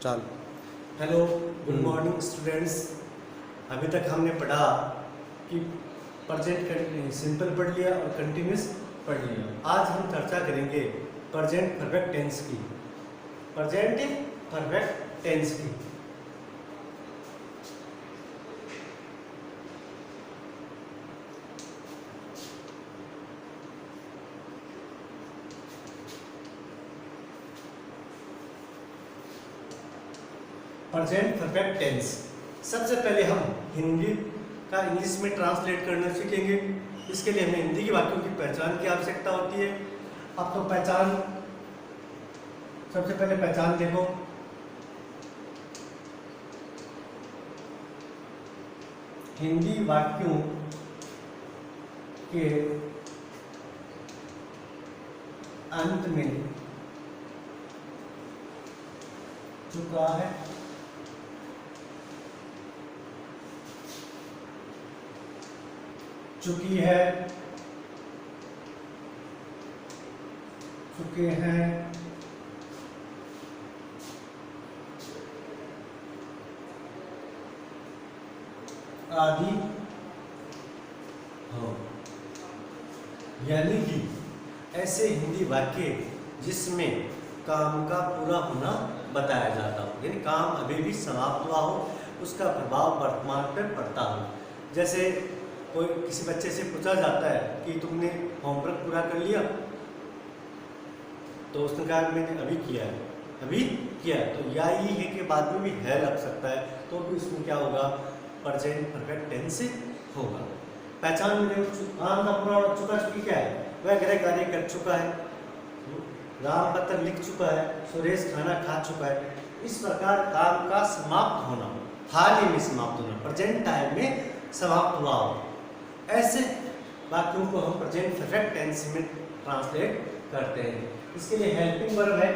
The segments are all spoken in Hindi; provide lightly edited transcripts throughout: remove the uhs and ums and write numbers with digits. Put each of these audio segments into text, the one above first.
चल। Hello, good morning students. अभी तक हमने पढ़ा कि प्रेजेंट सिंपल पढ़ लिया और कंटिन्यूस पढ़ लिया। आज हम चर्चा करेंगे प्रेजेंट परफेक्ट टेंस की। प्रेजेंट परफेक्ट टेंस की। प्रेजेंट परफेक्ट टेंस सबसे पहले हम हिंदी का इंग्लिश में ट्रांसलेट करना सीखेंगे। इसके लिए हमें हिंदी के वाक्यों की पहचान की आवश्यकता होती है। अब तो पहचान, सबसे पहले पहचान देखो। हिंदी वाक्यों के अंत में चुका है, चुकी है, चुके हैं, आदि हो। यानी कि ऐसे हिंदी वाक्य जिसमें काम का पूरा होना बताया जाता हो, यानी काम अभी भी समाप्त हुआ हो, उसका प्रभाव वर्तमान पर पड़ता हो। जैसे कोई किसी बच्चे से पूछा जाता है कि तुमने होमवर्क पूरा कर लिया, तो उसने कहा मैंने अभी किया है, अभी किया है। तो या ही है के बाद में भी है लग सकता है, तो भी उसमें क्या होगा, प्रेजेंट परफेक्ट टेंस होगा। पहचान में आम का पूरा चुका चुकी क्या है, वह गृह कार्य कर चुका है, राम पत्र लिख चुका है, सुरेश खाना खा चुका है। इस प्रकार काम का समाप्त होना, हाल ही में समाप्त होना, प्रेजेंट टाइम में समाप्त हुआ हो, ऐसे वाक्यों को हम प्रेजेंट परफेक्ट टेंस में ट्रांसलेट करते हैं। इसके लिए हेल्पिंग वर्ब है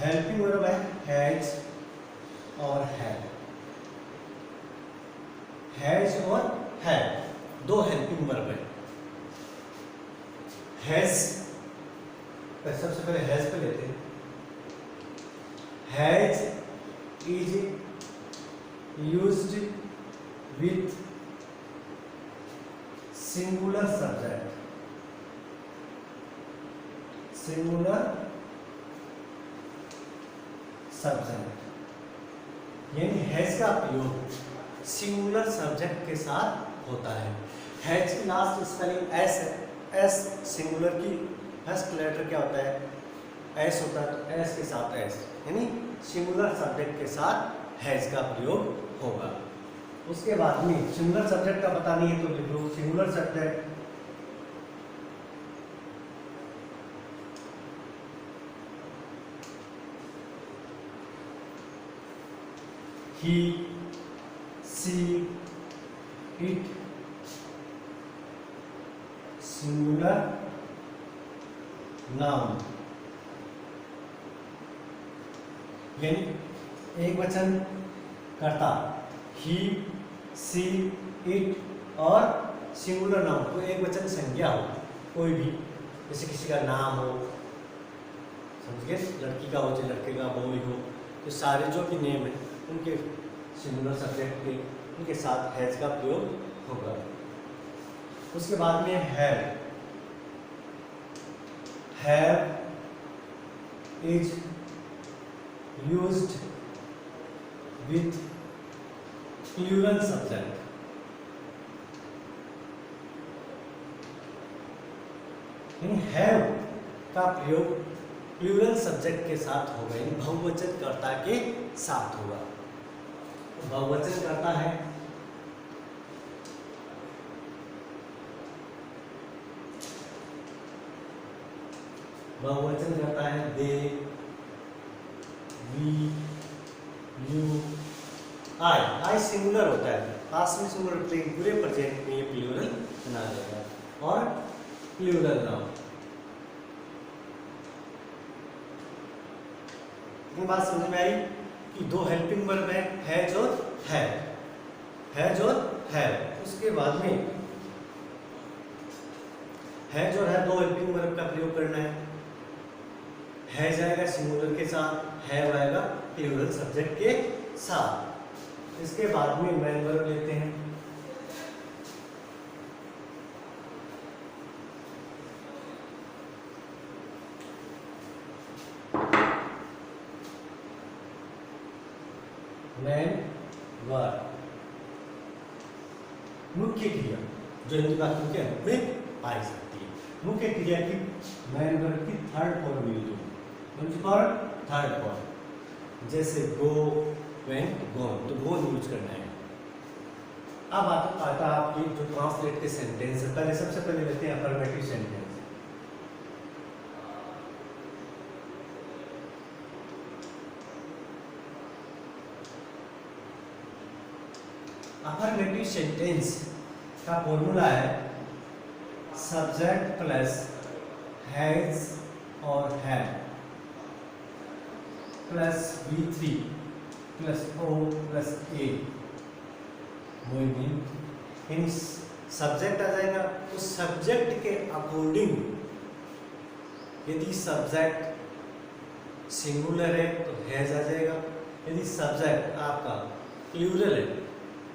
हेल्पिंग वर्ब है हैज और हैव। हैज और हैव दो हेल्पिंग वर्ब है। हैज, सबसे पहले हैज पे लेते हैं। Has is used with singular subject, singular subject, यानी हैज का प्रयोग सिंगुलर सब्जेक्ट के साथ होता है। हैज की लास्ट स्पेलिंग एस है। एस सिंगुलर की फर्स्ट लेटर क्या होता है, एस होता है, तो एस के साथ एस, यानी सिंगुलर सब्जेक्ट के साथ हैज का प्रयोग होगा। उसके बाद में सिंगुलर सब्जेक्ट का पता नहीं है तो लिख लो singular subject. He, she, it, singular noun, यानी एक वचन कर्ता ही, सी, इट और सिंगुलर नाउन, तो एक वचन संज्ञा हो कोई भी, जैसे किसी का नाम हो, समझिए लड़की का हो चाहे लड़के का बॉय हो, तो सारे जो भी नेम है उनके सिंगुलर सब्जेक्ट के उनके साथ हैज का प्रयोग होगा। उसके बाद में have is used with plural subject, यानी हैव का प्रयोग प्लूरल सब्जेक्ट के साथ होगा, यानी बहुवचन कर्ता के साथ होगा। बहुवचन कर्ता है बहुवचन करता है they, we, you, I. I singular होता है, पास में सिंगुलर, पूरे प्रेजेंट में ये प्लूरल बना देगा। और प्लूरल नाउन, ये बात समझ में आई कि दो हेल्पिंग वर्ब है, हैज और हैव, हैज और हैव। उसके बाद में हैज और है दो हेल्पिंग वर्ब का प्रयोग करना है। हैज आएगा सिंगुलर के साथ, हैव आएगा प्लूरल सब्जेक्ट के साथ। इसके बाद में मेन वर्ब लेते हैं। मेन वर्ब मुख्य क्रिया जो हिंदी वाक्यों के अंत में पाई जाती है। मुख्य क्रिया की मेन वर्ब की थर्ड फॉर्म यूज होगी। थर्ड फॉर्म जैसे गो, वेंट, गॉन, तो गो यूज करना है। अब आता आपकी जो ट्रांसलेट के सेंटेंस है। पहले सबसे पहले लेते हैं अफर्मेटिव सेंटेंस। अफर्मेटिव सेंटेंस का फॉर्मूला है सब्जेक्ट प्लस हैज और have plus V3 plus O plus A। यानी सब्जेक्ट आ जाएगा, उस सब्जेक्ट के अकॉर्डिंग यदि सब्जेक्ट सिंगुलर है तो हैज आ जाएगा, यदि सब्जेक्ट आपका प्लूरल है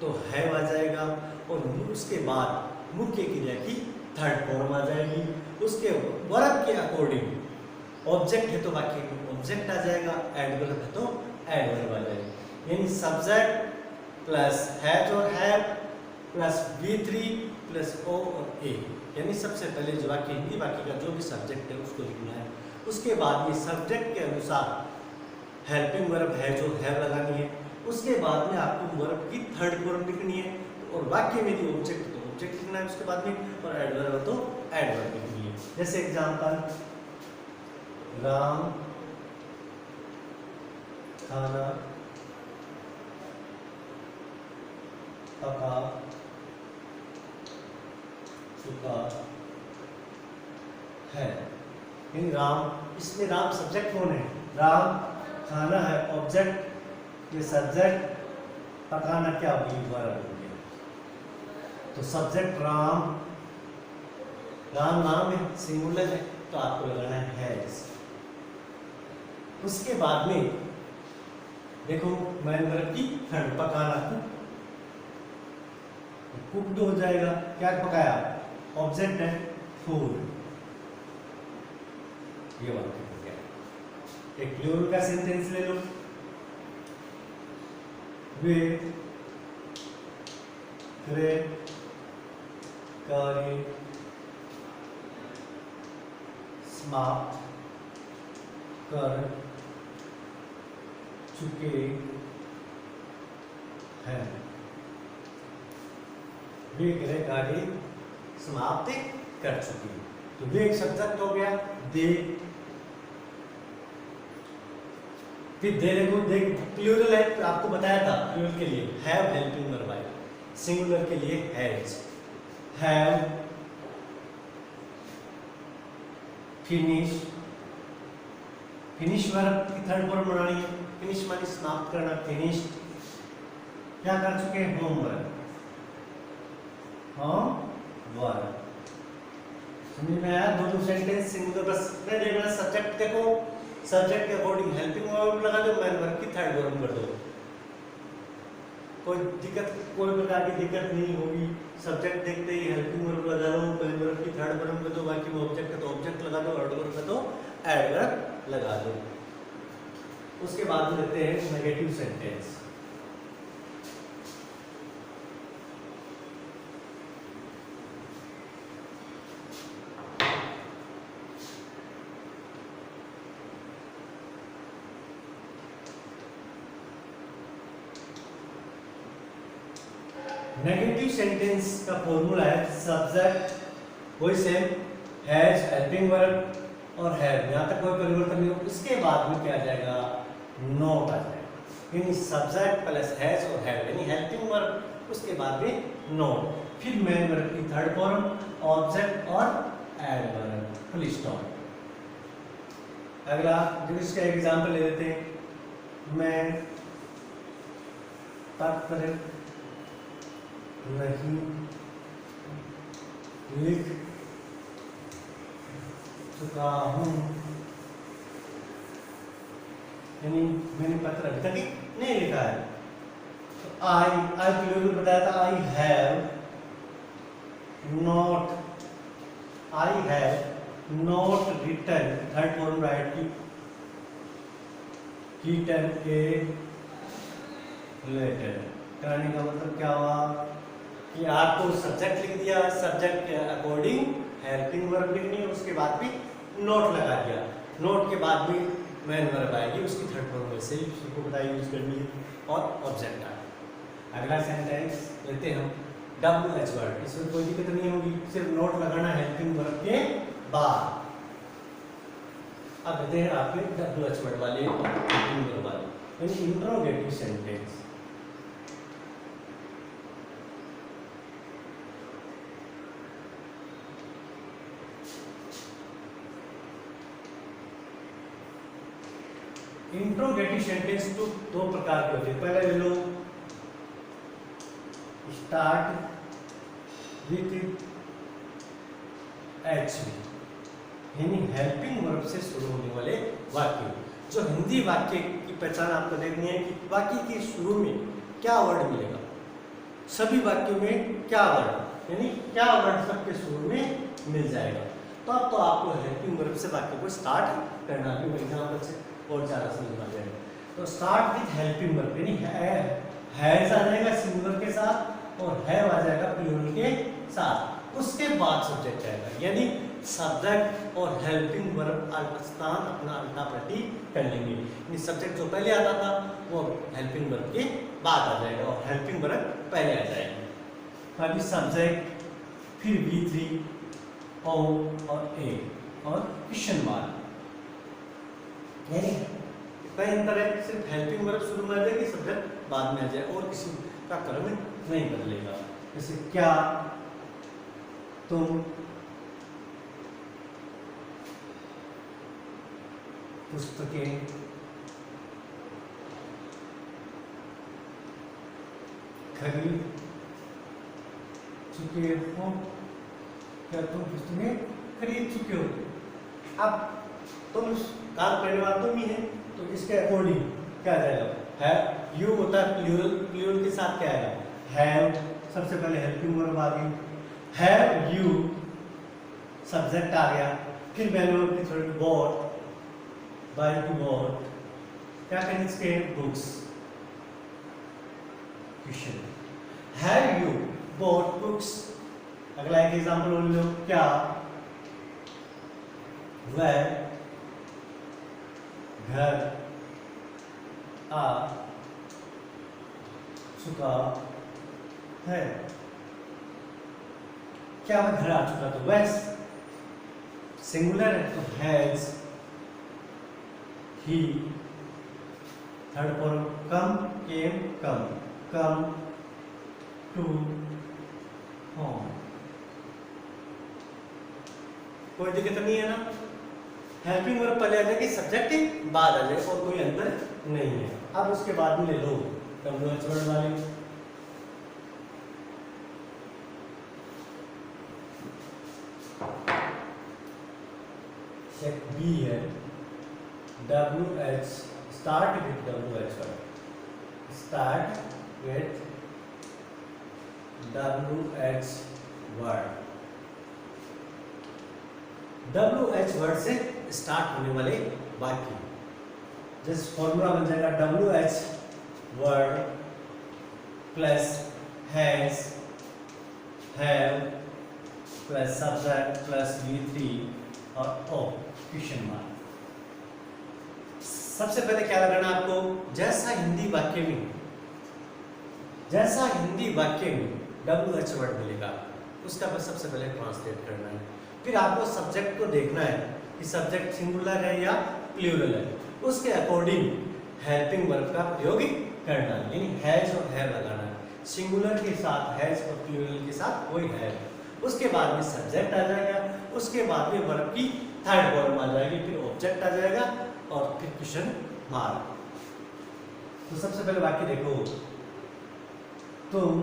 तो हैव आ जाएगा, और उसके बाद मुख्य क्रिया की थर्ड फॉर्म आ जाएगी। उसके वर्ब के अकॉर्डिंग ऑब्जेक्ट है तो वाक्य में ऑब्जेक्ट आ जाएगा, एडवर्ब है तो एडवर्ब आ जाएगा। यानी सब्जेक्ट प्लस हैज और have plus V3 plus O और A। यानी सबसे पहले जो वाक्य हिंदी वाक्य का जो भी सब्जेक्ट है उसको लिखना है। उसके बाद ये सब्जेक्ट के अनुसार हेल्पिंग वर्ब हैज और हैव लगानी है। उसके बाद में आपको वर्ब की थर्ड फॉर्म लिखनी है, और वाक्य में यदि ऑब्जेक्ट है तो ऑब्जेक्ट लिखना है उसके बाद में, और एडवर्ब है तो एडवर्ब लिखनी है। जैसे एग्जांपल, राम खाना पका चुका है। इन राम, इसमें राम सब्जेक्ट कौन है? राम खाना है ऑब्जेक्ट, ये सब्जेक्ट, पकाना क्या होगी? वर्ब हो गया। तो सब्जेक्ट राम, राम नाम है सिंगुलर है तो आपको लगाना है हैज। उसके बाद में देखो मेन वर्ब की थर्ड, पकाना, कुक्ड हो जाएगा। क्या पकाया? ऑब्जेक्ट है फूड, ये वाक्य हो गया। एक प्लूरल का सेंटेंस ले लो, वे कार्य समाप्त कर चुके हैं। वे गृह कार्य समाप्त कर चुके हैं। तो वे एक सब्जेक्ट हो गया, दे। फिर दे देखो, देख प्लूरल है तो आपको बताया था प्लूरल के लिए हैव हेल्पिंग वर्ब आएगा, सिंगुलर के लिए has. Have finish, finish verb की थर्ड फॉर्म बनानी है। फिनिश माने समाप्त करना, फिनिश। क्या कर चुके हैं? Homework, homework. समझ में आया? दोनों सेंटेंस सिंगुलर, बस इतना देखना सब्जेक्ट देखो, सब्जेक्ट के अकॉर्डिंग हेल्पिंग वर्ब लगा दो, मेन वर्ब की थर्ड फॉर्म कर दो। कोई दिक्कत, कोई प्रकार की दिक्कत नहीं होगी। सब्जेक्ट देखते ही हेल्पिंग वर्ब लगा दो, मेन वर्ब की थर्ड फॉर्म कर दो, बाकी में ऑब्जेक्ट है तो ऑब्जेक्ट लगा दो, एडवर्ब है तो एडवर्ब लगा दो। उसके बाद लेते हैं नेगेटिव सेंटेंस। नेगेटिव सेंटेंस का फॉर्मूला है सब्जेक्ट वही सेम, हैज हेल्पिंग वर्ब और हैव, यहाँ तक कोई परिवर्तन नहीं हो। इसके बाद में क्या आ जाएगा? नॉट आ जाएगा। यानी सब्जेक्ट प्लस हैज और हैव यानी हेल्पिंग वर्ब, उसके बाद में नॉट, फिर मेन वर्ब की थर्ड फॉर्म, ऑब्जेक्ट और एडवर्ब, फुल स्टॉप। अगला जो इसका एग्जांपल ले लेते हैं, मैं पत्र नहीं लिख चुका हूँ, यानी मैंने पत्र अभी तक नहीं लिखा है। तो आई प्लूरल बताया था, I have not written, third form write written a letter. कराने का मतलब क्या हुआ कि आपको सब्जेक्ट लिख दिया, सब्जेक्ट के अकॉर्डिंग हेल्पिंग वर्ब लिखनी है, उसके बाद भी नोट लगा दिया, नोट के बाद भी मेन वर्ब आएगी, उसकी थर्ड फॉर्म वैसे ही उसको बताइए यूज करनी है, और ऑब्जेक्ट आएगा। अगला सेंटेंस लेते हैं हम, WH वर्ड, इसमें कोई दिक्कत नहीं होगी, सिर्फ नोट लगाना है हेल्पिंग वर्ब के बाद। अब लेते हैं आपके WH वर्ड वाले और हेल्पिंग वर्ब वाले, यानी इंट्रोगेटिव सेंटेंस। इंट्रोगेटिव सेंटेंस तो दो प्रकार के होते हैं। पहले ले लो, स्टार्ट विथ HV, यानी हेल्पिंग वर्ब से शुरू होने वाले वाक्य। जो हिंदी वाक्य की पहचान आपको देखनी है कि वाक्य के शुरू में क्या वर्ड मिलेगा, सभी वाक्यों में क्या वर्ड, यानी क्या वर्ड सबके शुरू में मिल जाएगा, तब तो आपको हेल्पिंग वर्ब से वाक्य को स्टार्ट करना है। एग्जाम्पल से और ज़्यादा समझ आ जाएगा। तो स्टार्ट विथ हेल्पिंग वर्ब, यानी हैज आ जाएगा सिंगुलर के साथ और हैव आ जाएगा प्लूरल के साथ, उसके बाद सब्जेक्ट आएगा, यानी सब्जेक्ट और हेल्पिंग वर्ब स्थान अपना उल्टा पलटी कर लेंगे। यानी सब्जेक्ट जो पहले आता था वो हेल्पिंग वर्ब के बाद आ जाएगा और हेल्पिंग वर्ब पहले आ जाएगा। अभी सब्जेक्ट, फिर V3 और A और क्वेश्चन मार्क, यानी कई अंतर है, सिर्फ हेल्पिंग वर्ब शुरू में आ जाएगी, सब्जेक्ट बाद में आ जाए और किसी का क्रम नहीं बदलेगा। जैसे क्या, तुम, पुस्तकें, खरीद चुके हो, क्या तुम पुस्तकें खरीद चुके हो। अब तुम काम करने वाला तुम ही है, तो इसके अकॉर्डिंग क्या आ जाएगा, है यू होता है प्लूरल, प्लूरल के साथ क्या आएगा, हैव, सबसे पहले हेल्पिंग वर्ब आ गई, हैव यू सब्जेक्ट आ गया, फिर मैंने की थोड़ी बॉट, बाय टू बॉट, क्या करें इसके books, question, have you bought books. अगला एक एग्जांपल बोल लो, क्या, वह घर आ चुका है, क्या वह घर आ चुका, तो वह सिंगुलर है तो has, he, third form come, came, come, come to home, कोई दिक्कत नहीं है ना। हेल्पिंग वर्ब पहले आ जाएगी, सब्जेक्ट बाद आ जाए और कोई अंतर नहीं है। अब उसके बाद में ले लो WH वर्ड वाले, बी है WH, start with WH word, start with WH word, WH word से स्टार्ट होने वाले वाक्य, जैसे फॉर्मूला बन जाएगा WH word plus has, have plus subject plus V3 और O क्वेश्चन मार्क। सबसे पहले क्या लगाना आपको, जैसा हिंदी वाक्य में WH वर्ड मिलेगा उसका बस सबसे पहले ट्रांसलेट करना है, फिर आपको सब्जेक्ट को देखना है कि सब्जेक्ट सिंगुलर है या प्लूरल है, उसके अकॉर्डिंग हेल्पिंग वर्ब का प्रयोग करना है, यानी हैज और हैव लगाना है, सिंगुलर के साथ हैज और प्लूरल के साथ कोई हैव, उसके बाद में सब्जेक्ट आ जाएगा, उसके बाद में वर्ब की थर्ड फॉर्म आ जाएगी, फिर ऑब्जेक्ट आ जाएगा और फिर क्वेश्चन मार्क। तो सबसे पहले वाक्य देखो, तुम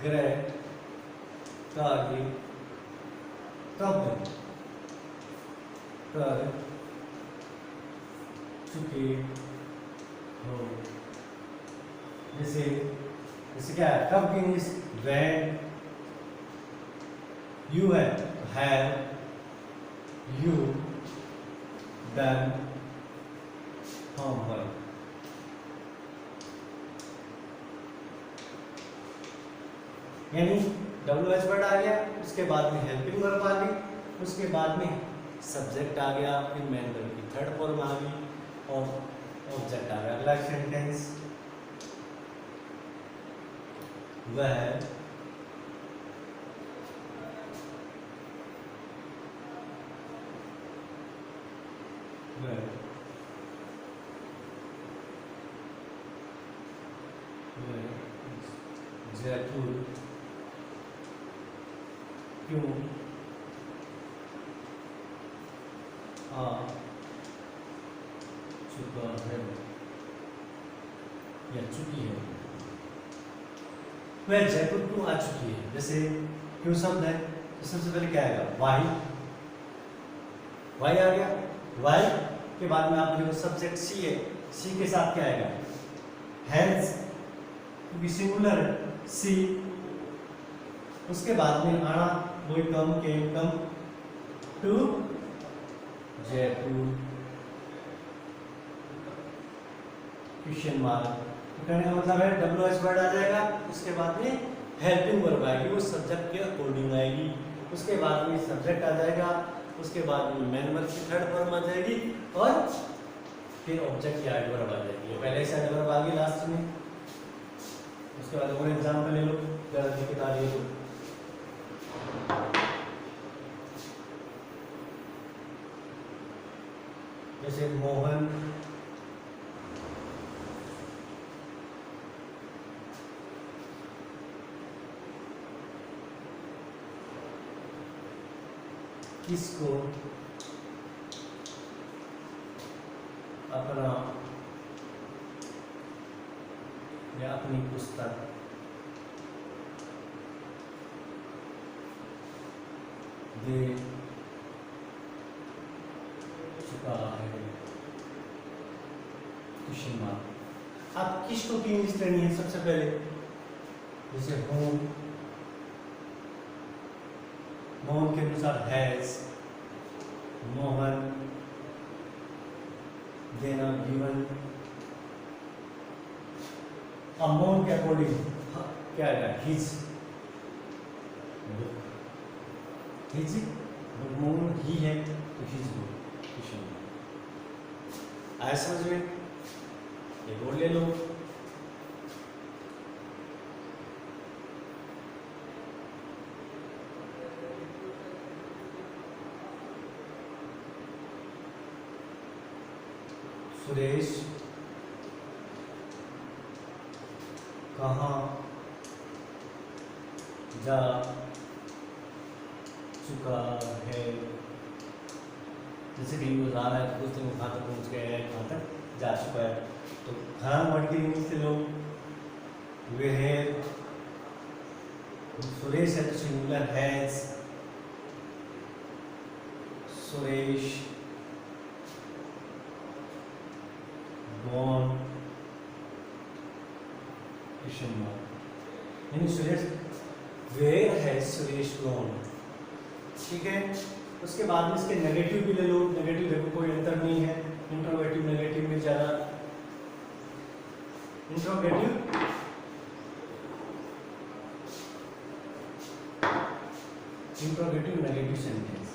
ग्रेट कार्य कब कर चुके हो। जैसे जैसे क्या है, कब की इंग्लिश व्हेन यू है, हैव यू डन होमवर्क। यानी WH वर्ड आ गया, उसके बाद में हेल्पिंग वर्ब आ गई, उसके बाद में सब्जेक्ट आ गया, फिर मेन वर्ब की थर्ड फॉर्म आ गई और ऑब्जेक्ट आ गया। अगला सेंटेंस, वह जयपुर क्यों आ चुका है या चुकी है। वह जयपुर क्यों आ चुकी है। जैसे क्यों शब्द है तो सबसे पहले क्या आएगा, वाई। वाई आ गया, वाई के बाद में आप देखो सब्जेक्ट सी है, सी के साथ क्या आएगा, हैज, क्योंकि सिंगुलर है सी। उसके बाद में आना वही come to Jaipur question mark. कहने का मतलब है WH वर्ड आ जाएगा, उसके बाद में हेल्पिंग वर्ब आएगी, वो सब्जेक्ट के अकॉर्डिंग आएगी। उसके बाद में सब्जेक्ट आ जाएगा, उसके बाद में मेन वर्ब की थर्ड फॉर्म आ जाएगी और फिर ऑब्जेक्ट की एडवर्ब आ जाएगी। पहले से एडवर्ब आ गई लास्ट में। उसके बाद और एग्जाम्पल ले लो, ज़्यादा दिक्कत आ रही है तो। जैसे मोहन किसको अपना या अपनी पुस्तक दे चुका है। Question mark. आप किसको की इंग्लिश करनी है सबसे पहले, जैसे होम, मोहन के अनुसार हैज, मोहन देना गिवन। अब मोहन के अकॉर्डिंग क्या आएगा, हिज, हिज, मोहन ही है तो हिज बुक। आया समझ में, ये बोल ले लो। सुरेश कहाँ जा चुका है। जैसे कहीं वो जा रहा है तो दोस्तों में कहाँ तक पहुँच गया है, कहाँ तक जा चुका है। तो कहाँ वर्ड की इंग्लिश से लोग वे है, सुरेश है तो singular has, Suresh gone, question mark. यानी सुरेश, वेयर है सुरेश गॉन। ठीक है, उसके बाद में इसके नेगेटिव भी ले लो। नेगेटिव देखो कोई अंतर नहीं है, इंट्रोगेटिव नेगेटिव में ज़्यादा। Interrogative negative sentence.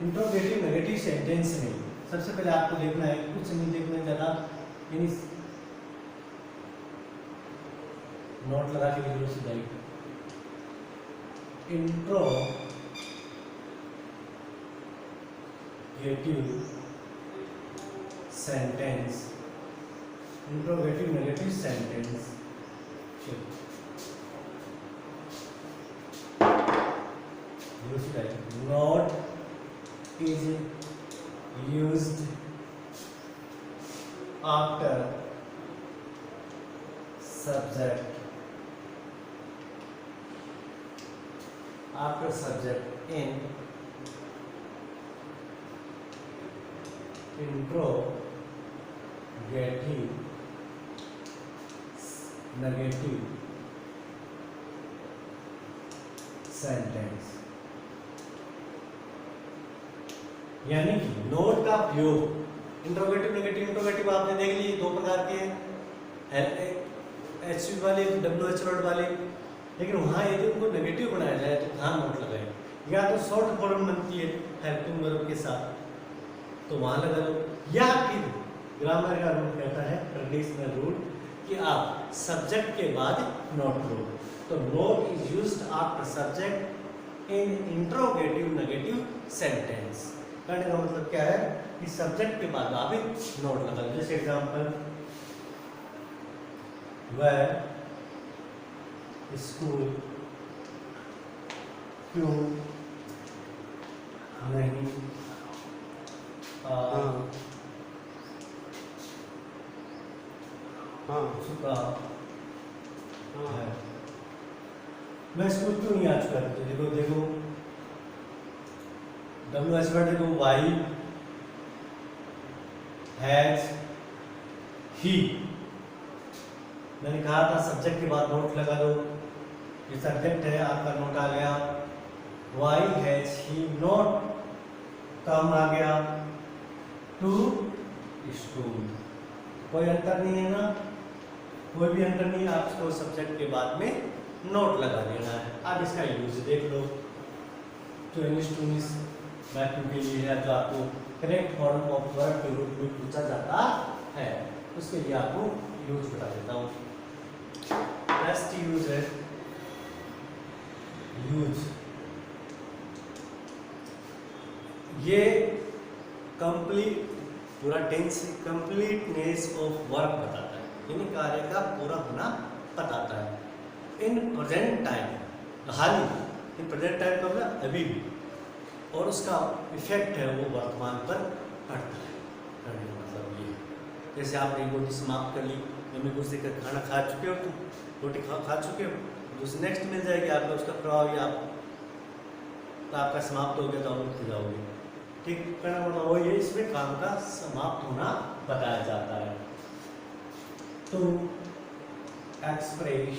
Interrogative negative sentence में सबसे पहले आपको देखना है, कुछ नहीं देखना ज़्यादा, यानी नोट लगा के लिखो सीधा ही। Interrogative sentence, interrogative negative sentence. Not is used after subject in interrogative negative sentence. यानी कि नोट का प्रयोग इंट्रोगेटिव नेगेटिव आपने देख ली, दो प्रकार के हैं, एच वाले WH वर्ड वाले। लेकिन वहाँ यदि उनको नेगेटिव बनाया जाए तो कहाँ नोट लगाए, या तो शॉर्ट फॉर्म बनती है हेल्पिंग वर्ब के साथ तो वहाँ लगा लो, या फिर ग्रामर का रूल कहता है, ट्रेडिशनल रूल, कि आप सब्जेक्ट के बाद नोट लो। तो note is used after subject in interrogative negative sentence. कहने का मतलब क्या है कि सब्जेक्ट के बाद आप नोट लगा लो। जैसे एग्जांपल, वेयर स्कूल क्यों नहीं चुका है। मैं स्कूल क्यों नहीं आ चुका? तो देखो WH वर्ड देखो, वाई हैज ही। मैंने कहा था सब्जेक्ट के बाद नोट लगा दो, ये सब्जेक्ट है, आपका नोट आ गया। Why has he not come आ गया टू स्कूल। कोई अंतर नहीं है ना, कोई भी अंतर नहीं है, आपको सब्जेक्ट के बाद में नोट लगा देना है। अब इसका यूज देख लो, जो इंग्लिश टू इंग्लिश मैपिंग के लिए है, जो आपको करेक्ट फॉर्म ऑफ वर्ब के रूप में पूछा जाता है, उसके लिए आपको यूज बता देता हूँ। बेस्ट यूज है यूज, ये कंप्लीट पूरा टेंस कंप्लीटनेस ऑफ वर्क बताता है, यानी कार्य का पूरा होना बताता है। In present time, hall he in present time का मतलब अभी भी, और उसका इफेक्ट है वो वर्तमान पर पड़ता है। करने का मतलब ये, जैसे आपने रोटी समाप्त कर ली, मम्मी कुछ देकर खाना खा चुके हो, तुम रोटी खा चुके हो, जो नेक्स्ट मिल जाएगी आपका, उसका प्रभाव या तो आपका समाप्त हो गया तो आप उठ जाओगे। ठीक, करना मतलब वो ये, इसमें काम का समाप्त होना बताया जाता है। तो express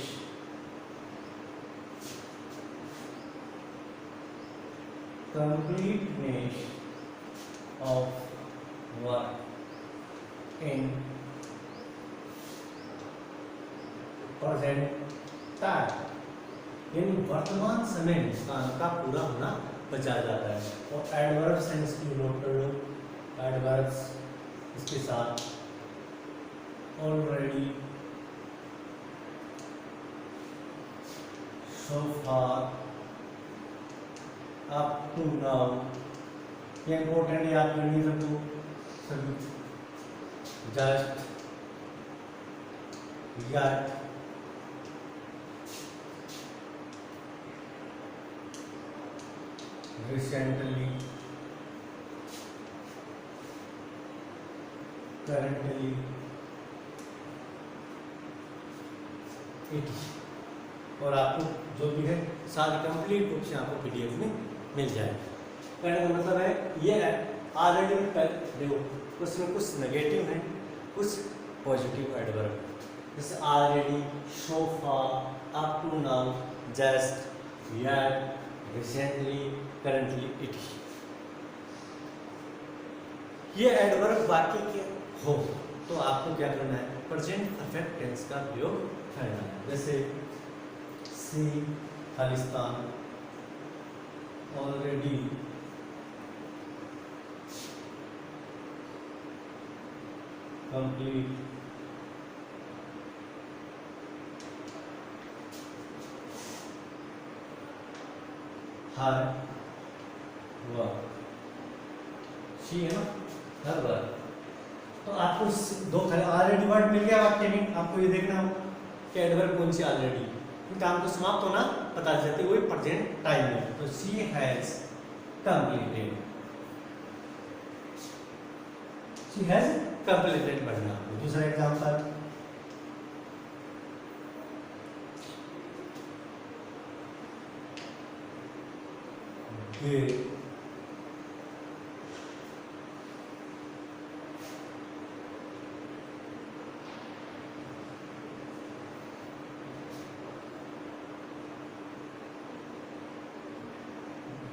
completeness of work in present time, यानी वर्तमान समय में काम का पूरा होना बचाया जाता है। और एडवर्ब्स हैं, इसकी नोट कर लो, एडवर्ब्स इसके साथ already, so far, up to now, ये इम्पोर्टेंट याद करनी है सबको सभी। Just, yet, recently, currently, it। और आपको जो भी है सारी कंप्लीट बुक्स आपको PDF में मिल जाएगी। कहने का मतलब है ये ऑलरेडी देखो, उसमें कुछ नेगेटिव है, कुछ पॉजिटिव एडवर्ब, जैसे already, so far, up to now, just, yet, recently, currently, it. ये एडवर्ब वाक्य के हो तो आपको क्या करना है, प्रेजेंट परफेक्ट टेंस का प्रयोग करना है। जैसे सी खालिस्तान, already, complete, her work, she है ना, हर वर्क। तो आपको दो ऑलरेडी वर्ड मिल गया वाक्य में, आपको ये देखना हो कि एडवर्ब कौन सी ऑलरेडी, काम को समाप्त होना पता चलती है, वही प्रेजेंट टाइम में। तो she has completed, she has completed पढ़ना। दूसरा एग्जांपल, ये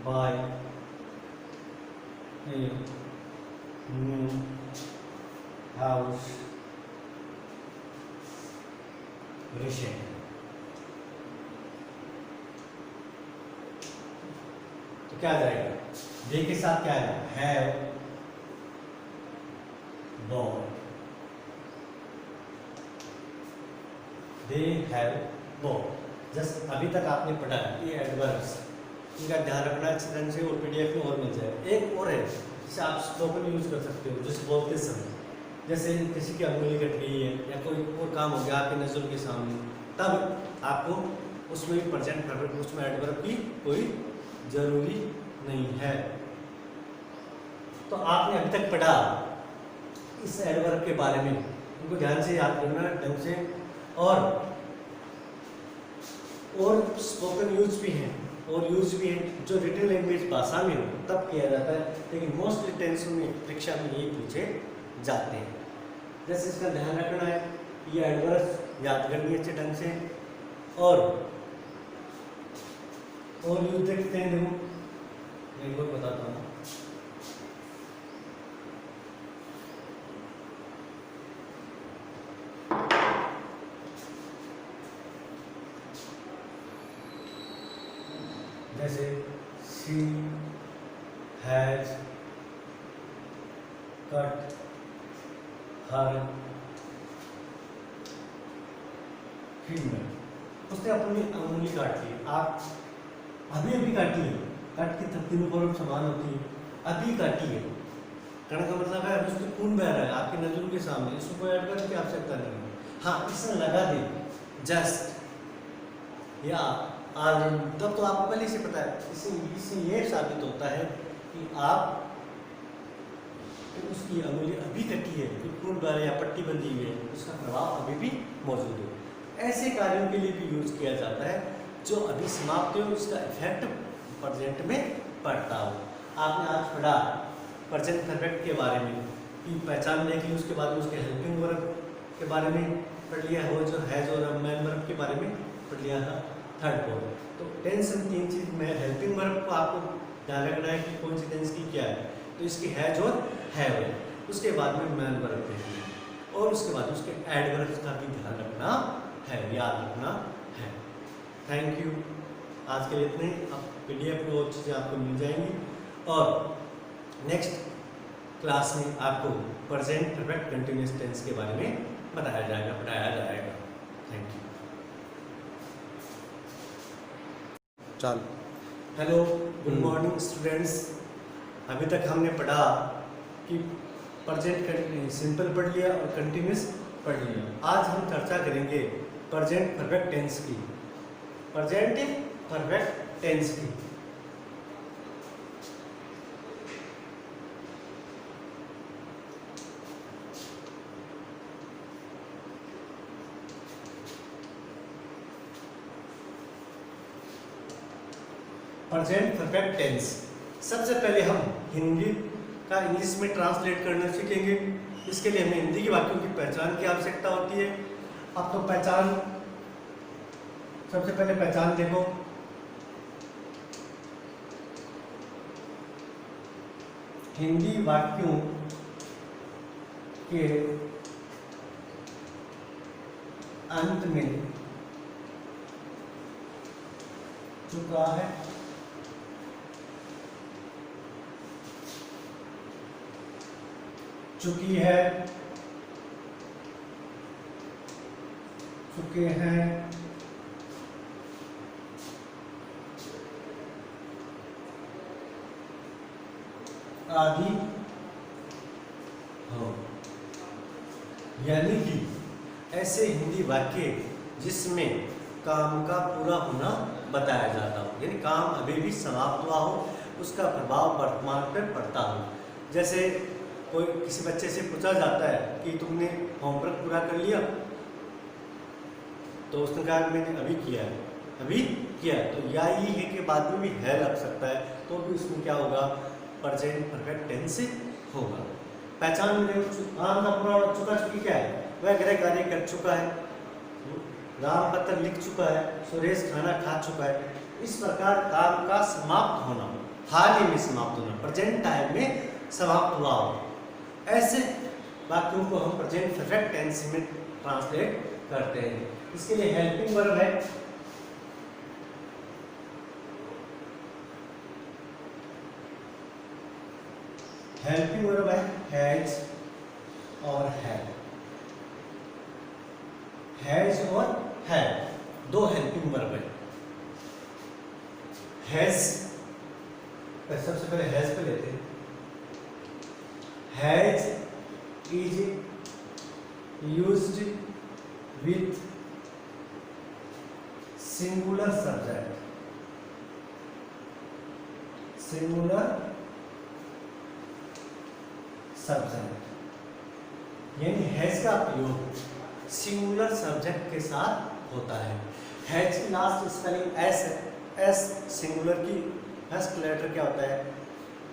by a new house recently। तो क्या आ जाएगा, दे के साथ क्या आएगा, have bought, they have bought. Just अभी तक आपने पढ़ा ये एडवर्ब्स, इनका ध्यान रखना अच्छी तरह से और पीडीएफ में और मिल जाए। एक और है जिसे आप स्लोगन यूज कर सकते हो, जिसे बोलते समय, जैसे किसी की अंगुली कट गई है या कोई और काम हो गया आपके नज़रों के सामने, तब आपको उसमें भी प्रेजेंट परफेक्ट, उसमें एडवर्ब की कोई जरूरी नहीं है। तो आपने अभी तक पढ़ा इस एडवर्ब के बारे में, उनको ध्यान से याद करना ढंग से, और स्पोकन यूज भी हैं और यूज भी है जो रिटन लैंग्वेज भाषा में हो तब किया जाता है, लेकिन मोस्टली टेंस में परीक्षा में ये पूछे जाते हैं। जैसे इसका ध्यान रखना है, ये एडवर्ब याद करनी है अच्छे ढंग से, और यूज देखते हैं। देखो मैं एक बार बताता हूँ, जैसे she has cut her finger। उसने अपनी अंगुली काट ली। आप अभी काटी है, कट की तीनों फॉर्म समान होती है, अभी काटी है। कहने का मतलब है अभी उसके खून बह रहा है आपकी नजरों के सामने, इसको कोई एडवर्ब की आवश्यकता नहीं है। हाँ, इसमें लगा दे जस्ट या आज, तब तो आपको पहले से पता है। इससे ये साबित होता है कि आप उसकी अंगुली अभी कटी है, खून बह रहा है या पट्टी बंधी हुई है, उसका प्रभाव अभी भी मौजूद है। ऐसे कार्यों के लिए भी यूज किया जाता है जो अभी समाप्त हो, उसका इफेक्ट प्रेजेंट में पड़ता हो। आपने आज पढ़ा प्रेजेंट परफेक्ट के बारे में कि पहचान देख ली, उसके बाद में उसके हेल्पिंग वर्ब के बारे में पढ़ लिया, वो जो हैज और मैन वर्ब के बारे में पढ़ लिया था थर्ड पॉइंट। तो टेंस में तीन चीज में, हेल्पिंग वर्ब को आपको ध्यान रखना है कि कौन सी टेंस की क्या है, तो इसकी हैज और हैव है। उसके बाद में मैन वर्ब देखनी है और उसके बाद उसके एडवर्ब्स का भी ध्यान रखना है, याद रखना है। थैंक यू, आज के लिए इतने। अब पीडीएफ में और चीज़ें आपको मिल जाएंगी और नेक्स्ट क्लास में आपको प्रेजेंट परफेक्ट कंटिन्यूअस टेंस के बारे में बताया जाएगा, पढ़ाया जाएगा। Thank you. चलो, हेलो, गुड मॉर्निंग स्टूडेंट्स। अभी तक हमने पढ़ा कि प्रेजेंट सिंपल पढ़ लिया और कंटिन्यूअस पढ़ लिया। आज हम चर्चा करेंगे प्रेजेंट परफेक्ट टेंस की, प्रेजेंट परफेक्ट टेंस की। प्रेजेंट परफेक्ट टेंस, सबसे पहले हम हिंदी का इंग्लिश में ट्रांसलेट करना सीखेंगे। इसके लिए हमें हिंदी के वाक्यों की पहचान की आवश्यकता होती है। अब तो पहचान, सबसे पहले पहचान देखो। हिंदी वाक्यों के अंत में चुका है, चुकी है, चुके हैं, आदि हो। यानी कि ऐसे हिंदी वाक्य जिसमें काम का पूरा होना बताया जाता हो, यानी काम अभी भी समाप्त हुआ हो, उसका प्रभाव वर्तमान पर पड़ता हो। जैसे कोई किसी बच्चे से पूछा जाता है कि तुमने होमवर्क पूरा कर लिया, तो उसने कहा मैंने अभी किया है, अभी किया, तो या ही है के बाद में भी है लग सकता है, तो भी उसमें क्या होगा, प्रेजेंट परफेक्ट टेंस होगा। पहचान में आम पूरा चुका चुकी क्या है, वह गृह कार्य कर चुका है, राम पत्र लिख चुका है, सुरेश खाना खा चुका है। इस प्रकार काम का समाप्त होना, हाल ही में समाप्त होना, प्रेजेंट टाइम में समाप्त हुआ हो, ऐसे वाक्यों को हम प्रेजेंट परफेक्ट टेंस में ट्रांसलेट करते हैं। इसके लिए हेल्पिंग वर्ब है, हेल्पिंग वर्ब है हैज और हैव, हैज और हैव, दो हेल्पिंग वर्ब है। हैज, सबसे पहले हैज पे लेते हैं। Has is used with singular subject, singular subject, यानी हैज का प्रयोग सिंगुलर सब्जेक्ट के साथ होता है। हैज की लास्ट स्पेलिंग एस है, एस सिंगुलर की फर्स्ट लेटर क्या होता है,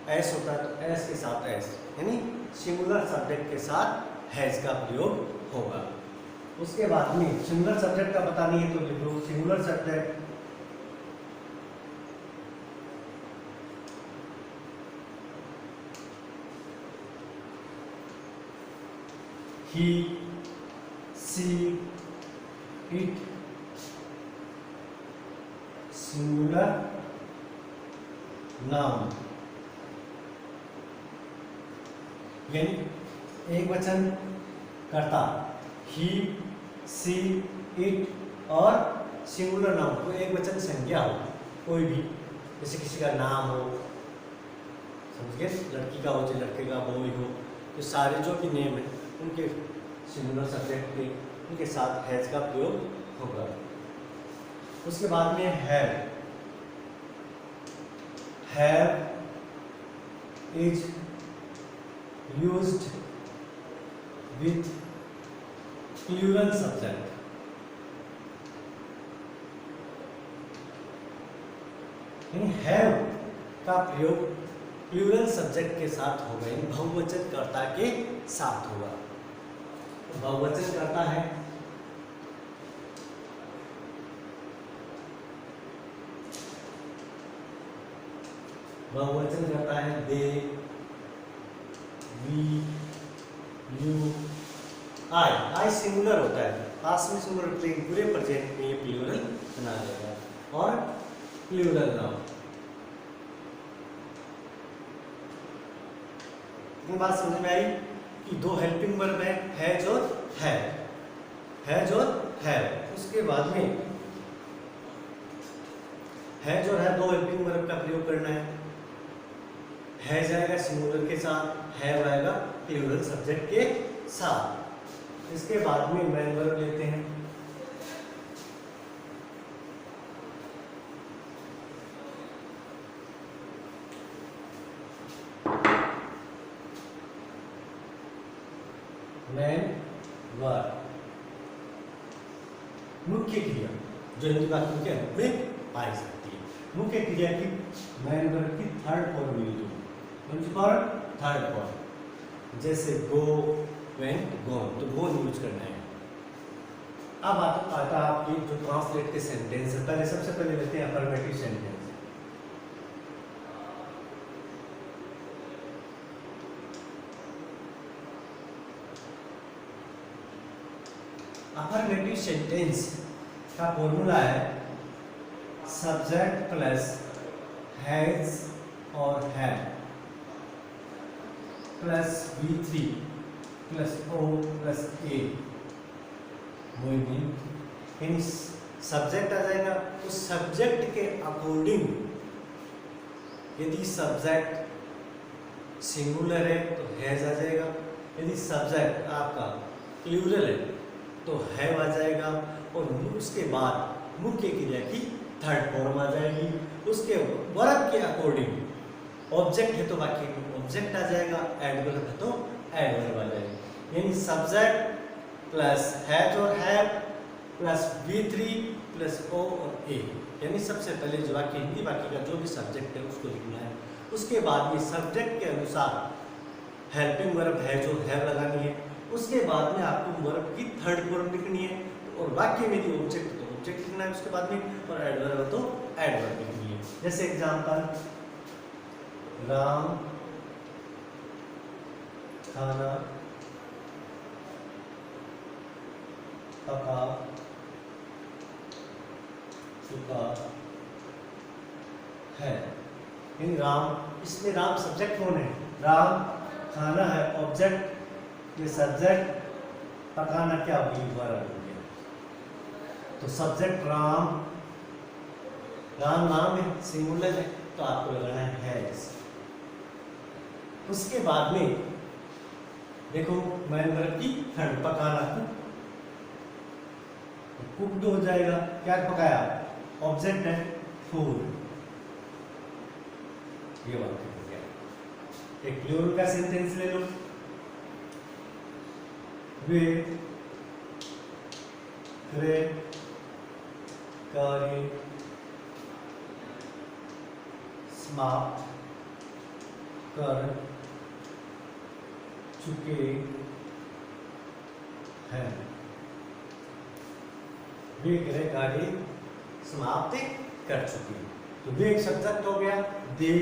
एस होता है, तो एस के साथ एस, यानी सिंगुलर सब्जेक्ट के साथ हैज का प्रयोग होगा। उसके बाद में सिंगुलर सब्जेक्ट का पता नहीं है तो लिख लो singular subject, he, she, it, singular noun, यानी एक वचन कर्ता, ही, सी, इट और सिंगुलर नाउन, कोई एक वचन संज्ञा हो, कोई भी, जैसे किसी का नाम हो, समझ गए, लड़की का हो चाहे लड़के का बॉय हो, तो सारे जो भी नेम है उनके सिंगुलर सब्जेक्ट के उनके साथ हैज का प्रयोग होगा। उसके बाद में have is used with plural subject, यानी हैव का प्रयोग प्लूरल सब्जेक्ट के साथ होगा, यानी बहुवचन कर्ता के साथ होगा। तो बहुवचन कर्ता है बहुवचन करता है they, we, you, I, I singular होता है, पास में सिंगुलर, पूरे प्रेजेंट में ये प्लूरल बना देगा, और प्लूरल नाउन। ये बात समझ में आई कि दो हेल्पिंग वर्ब है, हैज और हैव, हैज और हैव। उसके बाद में हैज और हैव दो हेल्पिंग वर्ब का प्रयोग करना है। हैज आएगा सिंगुलर के साथ, हैव आएगा प्लूरल सब्जेक्ट के साथ। इसके बाद में मेन वर्ब लेते हैं, मेन वर्ब मुख्य क्रिया जो हिंदी वाक्य के रूप में पाई जाती है। मुख्य क्रिया की मेन वर्ब की थर्ड फॉर्म यूज होगी, थर्ड फॉर्म, जैसे गो, वेंट, गॉन, तो गोन यूज करना है। अब आता आपकी जो ट्रांसलेट के सेंटेंस है, पहले सबसे पहले लेते हैं अफर्मेटिव सेंटेंस। अफर्मेटिव सेंटेंस का फॉर्मूला है सब्जेक्ट प्लस हैज और have plus V3 plus O plus A, यानी सब्जेक्ट आ जाएगा, उस सब्जेक्ट के अकॉर्डिंग यदि सब्जेक्ट सिंगुलर है तो हैज आ जाएगा, यदि सब्जेक्ट आपका प्लूरल है तो हैव आ जाएगा, और उसके बाद मुख्य क्रिया की थर्ड फॉर्म आ जाएगी। उसके वर्ब के अकॉर्डिंग, ऑब्जेक्ट है तो वाक्य में ऑब्जेक्ट आ जाएगा, एडवर्ब है तो एडवर्ब आ जाएगा। यानी सब्जेक्ट प्लस हैज और have plus V3 plus O और A। यानी सबसे पहले जो वाक्य हिंदी वाक्य का जो भी सब्जेक्ट है उसको लिखना है, उसके बाद ये सब्जेक्ट के अनुसार हेल्पिंग वर्ब हैज और हैव लगानी है, उसके बाद में आपको वर्ब की थर्ड फॉर्म लिखनी है, और वाक्य में यदि ऑब्जेक्ट तो ऑब्जेक्ट लिखना है उसके बाद में, और एडवर्ब तो एडवर्ब लिखनी है। जैसे एग्जांपल, राम खाना पका चुका है। इन राम, इसमें राम सब्जेक्ट कौन है? राम खाना है ऑब्जेक्ट, ये सब्जेक्ट, पकाना क्या होगी? वर्ब हो गया। तो सब्जेक्ट राम, राम नाम है, सिंगुलर है, तो आपको लगाना है हैज। उसके बाद में देखो मैन वर्ब की थर्ड, पकाना, कुक्ड हो जाएगा। क्या पकाया? ऑब्जेक्ट है फूड, ये वाक्य हो गया। एक प्लूरल का सेंटेंस ले लो, वे कार्य समाप्त कर चुके हैं। वे गृह कार्य समाप्त कर चुके हैं, तो वे एक सब्जेक्ट हो गया, दे।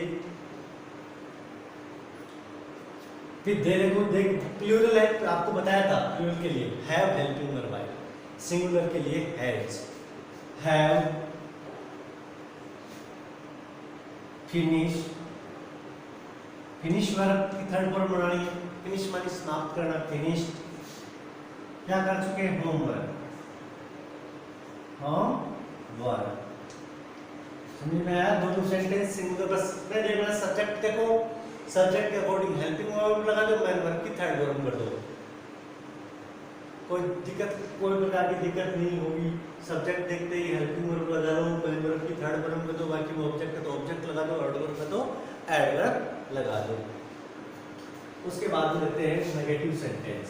फिर दे देखो, देख प्लूरल है, तो आपको बताया था प्लूरल के लिए हैव हेल्पिंग वर्ब आएगा, सिंगुलर के लिए has. Have finish, finish verb की थर्ड फॉर्म बनानी है, फिनिश माने समाप्त करना, फिनिश। क्या कर चुके हैं? Homework, homework. समझ में आया? दोनों सेंटेंस सिंगुलर, बस मैं देखना सब्जेक्ट देखो, सब्जेक्ट के अकॉर्डिंग हेल्पिंग वर्ब लगा दो, मैन वर्ब की थर्ड वर्ब कर दो, कोई दिक्कत, कोई प्रकार की दिक्कत नहीं होगी। सब्जेक्ट देखते ही हेल्पिंग वर्ब लगा दो, मैन वर्ब की थर्ड वर्ब कर दो, बाकी वो ऑब्जेक्ट है तो ऑब्जेक्ट लगा दो, एडवर्ब है तो एडवर्ब लगा दो। उसके बाद में लेते हैं नेगेटिव सेंटेंस।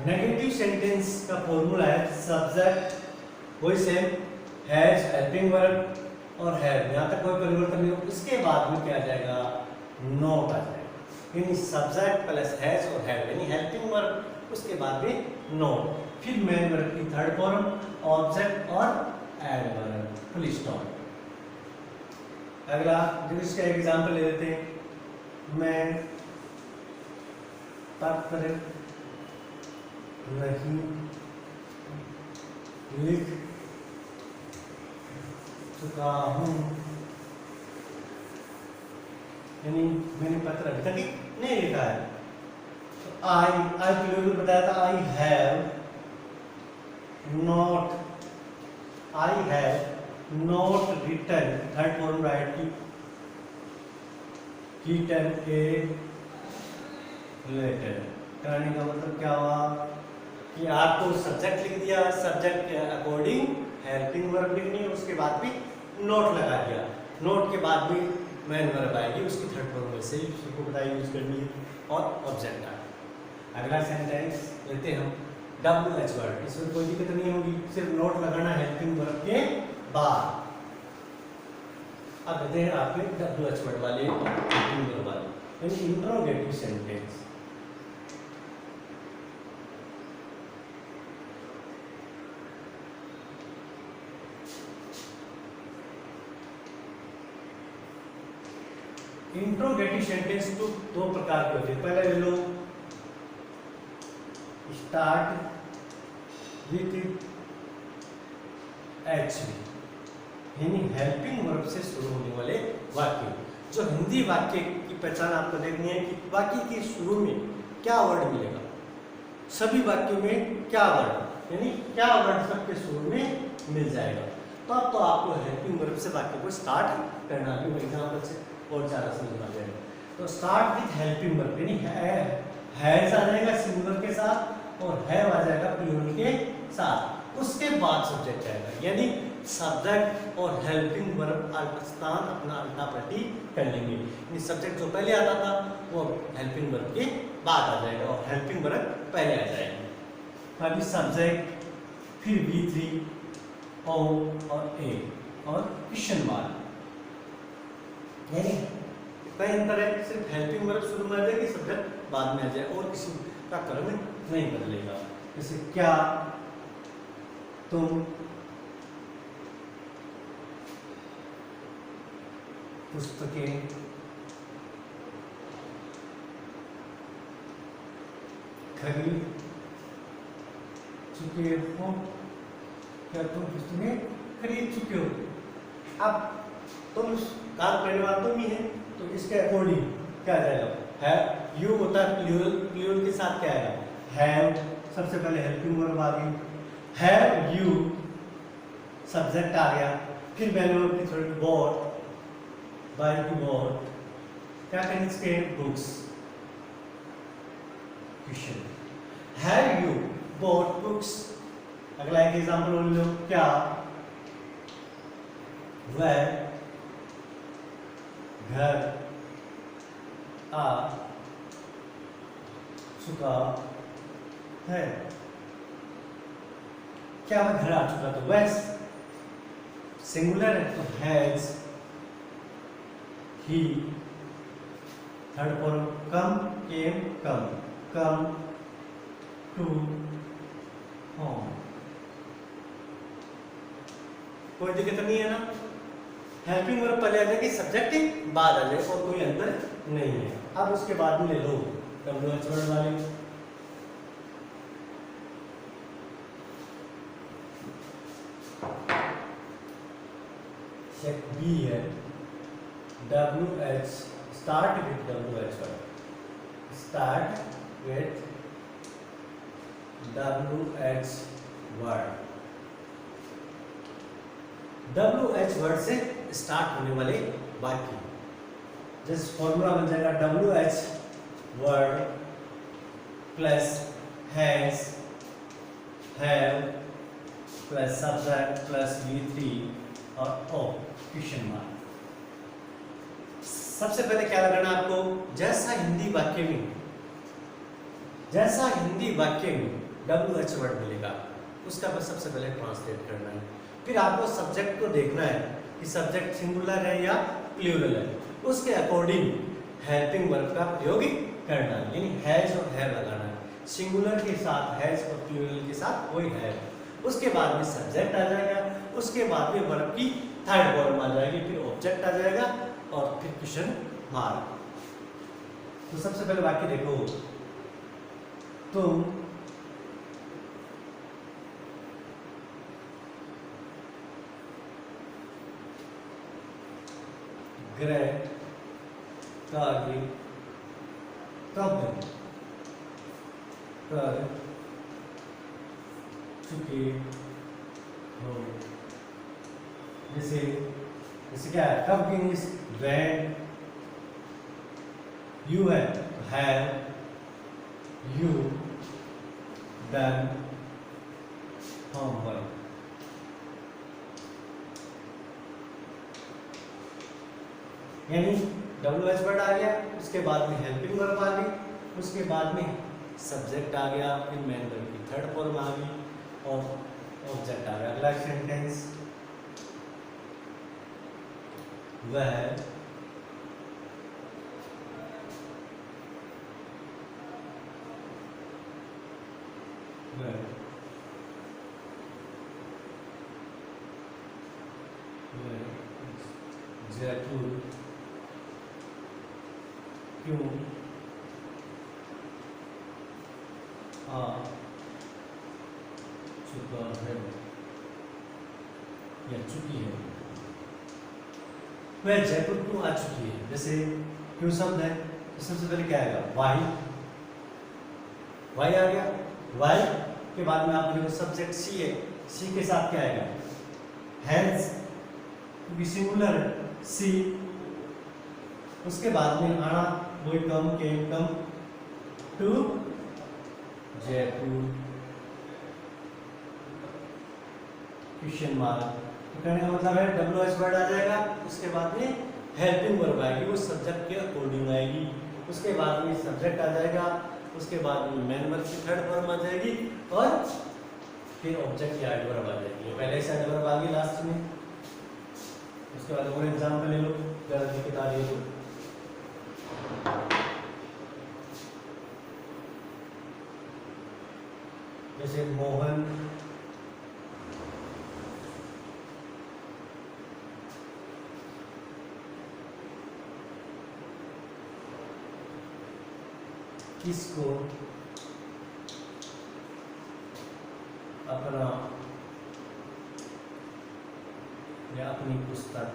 नेगेटिव सेंटेंस का फॉर्मूला है सब्जेक्ट वही सेम, हैज हेल्पिंग वर्ब और हैव, यहाँ तक कोई परिवर्तन नहीं हो। इसके बाद में क्या आ जाएगा? नॉट आ जाएगा। यानी सब्जेक्ट प्लस हैज और हैव, यानी हेल्पिंग वर्ब, उसके बाद में नॉट, फिर मेन वर्ब की थर्ड फॉर्म, ऑब्जेक्ट और एडवर्ब, फुल स्टॉप। अगला जो इसका एग्जांपल ले लेते हैं, मैं पत्र नहीं लिख चुका हूँ, यानी मैंने पत्र अभी तक नहीं लिखा है। तो आई प्लूरल बताया था, I have not written, third form write written a letter. करने का मतलब क्या हुआ कि आपको सब्जेक्ट लिख दिया, सब्जेक्ट के अकॉर्डिंग हेल्पिंग वर्ब लिखनी है, उसके बाद भी नोट लगा दिया, नोट के बाद भी मेन वर्ब आएगी, उसकी थर्ड फॉर्म में से उसको बताइए यूज करनी है, और ऑब्जेक्ट आएगा। अगला सेंटेंस लेते हैं हम, WH वर्ड, इसमें कोई दिक्कत नहीं होगी, सिर्फ नोट लगाना है हेल्पिंग वर्ब के बाद। अब कहते हैं आपके WH वर्ड वाले हेल्पिंग वर्ब वाले, यानी इंट्रोगेटिव सेंटेंस। इंट्रोगेटिव सेंटेंस तो दो प्रकार के होते हैं। पहले ले लो स्टार्ट विथ HV, यानी हेल्पिंग वर्ब से शुरू होने वाले वाक्य। जो हिंदी वाक्य की पहचान आपको देखनी है कि वाक्य के शुरू में क्या वर्ड मिलेगा, सभी वाक्यों में क्या वर्ड, यानी क्या वर्ड सबके शुरू में मिल जाएगा। तो अब तो आपको हेल्पिंग वर्ब से वाक्य को स्टार्ट करना है। एग्जाम्पल से और ज़्यादा समझ में आ जाएगा। तो स्टार्ट विथ हेल्पिंग वर्ब, यानी हैज आ जाएगा सिंगुलर के साथ और हैव आ जाएगा प्लूरल के साथ, उसके बाद सब्जेक्ट आएगा, यानी सब्जेक्ट और हेल्पिंग वर्ब स्थान अपना उल्टा पलटी कर लेंगे, यानी सब्जेक्ट जो पहले आता था वो हेल्पिंग वर्ब के बाद आ जाएगा और हेल्पिंग वर्ब पहले आ जाएगा। अभी सब्जेक्ट, फिर V3 O और A और क्वेश्चन मार्क, यानी कई अंतर है, सिर्फ हेल्पिंग वर्ब शुरू में आ जाएगी, सब्जेक्ट बाद में आ जाए और किसी का क्रम नहीं बदलेगा। जैसे क्या, तुम, पुस्तकें, खरीद चुके हो, क्या तुम पुस्तकें खरीद चुके हो। अब तुम काम करने वाला तुम ही है, तो इसके अकॉर्डिंग क्या आ जाएगा, है यू होता है प्लूरल, प्लूरल के साथ क्या आएगा, हैव, सबसे पहले हेल्पिंग वर्ब आ गई, हैव यू सब्जेक्ट आ गया, फिर मैंने की थोड़ी बॉट, बाय की बॉट, क्या करें इसके books, question, have you bought books. अगला एक एग्जांपल बोल लो, क्या, वह घर आ चुका है, क्या वह घर आ चुका, तो वह सिंगुलर है तो has, he, third form come, came, come, come to home, कोई दिक्कत नहीं है ना। हेल्पिंग वर्ब पहले आ जाएगी, सब्जेक्ट बाद आ जाए और कोई अंतर नहीं है। अब उसके बाद में ले लो WH वर्ड वाले, सेट बी है WH, start with WH word, start with WH word, WH word से स्टार्ट होने वाले वाक्य, जैसे फॉर्मूला बन जाएगा WH word plus has, have plus subject plus V3 और O क्वेश्चन मार्क। सबसे पहले क्या लगाना आपको, जैसा हिंदी वाक्य में WH वर्ड मिलेगा उसका बस सबसे पहले ट्रांसलेट करना है, फिर आपको सब्जेक्ट को देखना है कि सब्जेक्ट सिंगुलर है या प्लूरल है, उसके अकॉर्डिंग हेल्पिंग वर्ब का प्रयोग करना है, यानी हैज और हैव लगाना है, सिंगुलर के साथ हैज और प्लूरल के साथ कोई हैव, उसके बाद में सब्जेक्ट आ जाएगा, उसके बाद में वर्ब की थर्ड फॉर्म आ जाएगी, फिर ऑब्जेक्ट आ जाएगा और फिर क्वेश्चन मार्क। तो सबसे पहले वाक्य देखो, तुम ग्रह कार्य कब कर चुके हो, जैसे क्या है, कब की इंग्लिश व्हेन, यू है हैव यू डन होमवर्क, यानी WH वर्ड आ गया, उसके बाद में हेल्पिंग वर्ब आ गई, उसके बाद में सब्जेक्ट आ गया, फिर मेन वर्ब की थर्ड फॉर्म आ गई और ऑब्जेक्ट आ गया। अगला सेंटेंस, वह जयपुर क्यों आ चुका है या चुकी है, वह जयपुर क्यों आ चुकी है। जैसे क्यों शब्द है तो सबसे पहले क्या आएगा, वाई, वाई आ गया, वाई के बाद में आप देखो सब्जेक्ट सी है, सी के साथ क्या आएगा, हैज, क्योंकि सिंगुलर है, सी उसके बाद में आना वही come to Jaipur question mark. तो कहने का मतलब है WH वर्ड आ जाएगा, उसके बाद में हेल्पिंग वर्ब आएगी, वो सब्जेक्ट के अकॉर्डिंग आएगी, उसके बाद में सब्जेक्ट आ जाएगा, उसके बाद में मेन वर्ब की थर्ड फॉर्म आ जाएगी और फिर ऑब्जेक्ट की एडवर्ब आ जाएगी। पहले से एडवर्ब आ गई लास्ट में। उसके बाद और एग्जांपल ले लो, ज़रा दिक्कत आ रही है तो। जैसे मोहन किसको अपना या अपनी पुस्तक